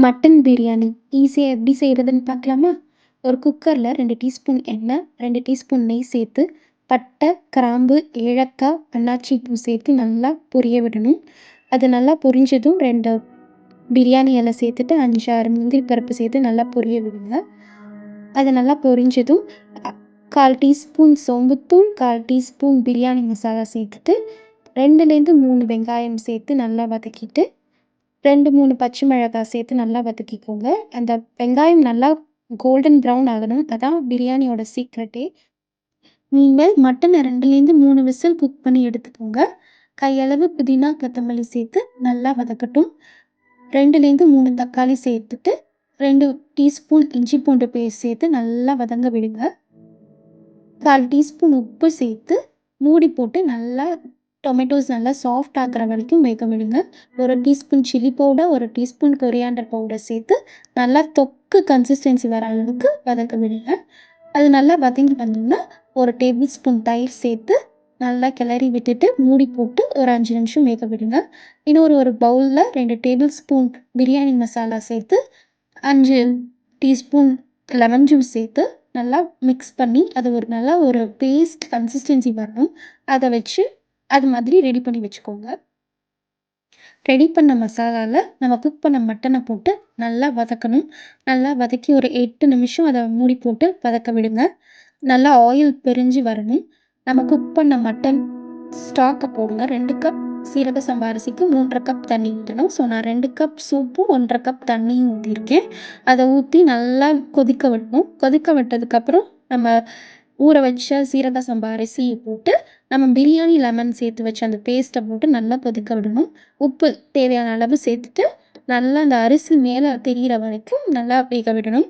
Mutton biryani ஈஸியாக எப்படி செய்கிறதுன்னு பார்க்கலாமா? ஒரு குக்கரில் 2 டீஸ்பூன் எண்ணெய், 2 டீஸ்பூன் நெய் சேர்த்து பட்டை, கிராம்பு, ஏலக்காய், அன்னாச்சி பூ சேர்த்து நல்லா பொரிய விடணும். அது நல்லா பொரிஞ்சதும் 2 பிரியாணி இலை சேர்த்துட்டு 5, 6 முந்திரி பருப்பு சேர்த்து நல்லா பொரிய விடுங்க. அது நல்லா பொரிஞ்சதும் 1/4 டீஸ்பூன் சோம்புத்தூள், 1/4 டீஸ்பூன் பிரியாணி மசாலா சேர்த்துட்டு 2லேருந்து 3 வெங்காயம் சேர்த்து நல்லா வதக்கிட்டு 2, 3 பச்சை மிளகாய் சேர்த்து நல்லா வதக்கிக்கோங்க. அந்த வெங்காயம் நல்லா கோல்டன் ப்ரவுன் ஆகணும். அதான் பிரியாணியோட சீக்ரெட்டே. நீங்கள் மட்டனை 2லேருந்து 3 விசில் குக் பண்ணி எடுத்துக்கோங்க. கையளவு புதினா, கொத்தமல்லி சேர்த்து நல்லா வதக்கட்டும். 2லேருந்து 3 தக்காளி சேர்த்துட்டு 2 டீஸ்பூன் இஞ்சி பூண்டு பேஸ்ட் சேர்த்து நல்லா வதங்க விடுங்க. 1/4 டீஸ்பூன் உப்பு சேர்த்து மூடி போட்டு நல்லா டொமேட்டோஸ் நல்லா சாஃப்ட் ஆக்குற வரைக்கும் வேக விடுங்க. 1 teaspoon chilli powder, 1 teaspoon coriander powder சேர்த்து நல்லா தொக்கு கன்சிஸ்டன்சி வர அளவுக்கு வதக்க விடுங்க. அது நல்லா வதங்கி வந்தோம்னா 1 டேபிள் ஸ்பூன் தயிர் சேர்த்து நல்லா கிளறி விட்டுட்டு மூடி போட்டு ஒரு 5 நிமிஷம் வேக விடுங்க. ஒரு பவுலில் 2 டேபிள் ஸ்பூன் பிரியாணி மசாலா சேர்த்து 5 டீஸ்பூன் லெமன் ஜூஸ் சேர்த்து நல்லா மிக்ஸ் பண்ணி அது நல்லா ஒரு பேஸ்ட் கன்சிஸ்டன்சி வரணும். அதை வச்சு அது மாதிரி ரெடி பண்ணி வச்சுக்கோங்க. ரெடி பண்ண மசாலாவில் நம்ம குக் பண்ண மட்டனை போட்டு நல்லா வதக்கணும். நல்லா வதக்கி ஒரு 8 நிமிஷம் அதை மூடி போட்டு வதக்க விடுங்க. நல்லா ஆயில் பிரிஞ்சு வரணும். நம்ம குக் பண்ண மட்டன் ஸ்டாக்கை போடுங்க. 2 கப் சீரக சம்பா அரிசிக்கு 3.5 கப் தண்ணி ஊற்றணும். ஸோ நான் 2 கப் சூப்பும் 1.5 கப் தண்ணியும் ஊற்றிருக்கேன். அதை ஊற்றி நல்லா கொதிக்க விடணும். கொதிக்க விட்டதுக்கப்புறம் நம்ம ஊற வச்ச சீரக சம்பா அரிசியை போட்டு நம்ம பிரியாணி லெமன் சேர்த்து வச்சு அந்த பேஸ்ட்டை போட்டு நல்லா கொதிக்க விடணும். உப்பு தேவையான அளவு சேர்த்துட்டு நல்லா அந்த அரிசி மேலே தெரிகிற வரைக்கும் நல்லா வேக விடணும்.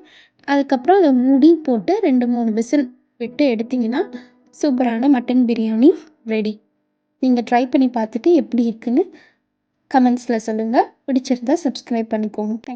அதுக்கப்புறம் அதை மூடி போட்டு 2, 3 விசில் விட்டு எடுத்திங்கன்னா சூப்பரான மட்டன் பிரியாணி ரெடி. நீங்கள் ட்ரை பண்ணி பார்த்துட்டு எப்படி இருக்குன்னு கமெண்ட்ஸில் சொல்லுங்கள். பிடிச்சிருந்தா சப்ஸ்கிரைப் பண்ணிக்கோங்க.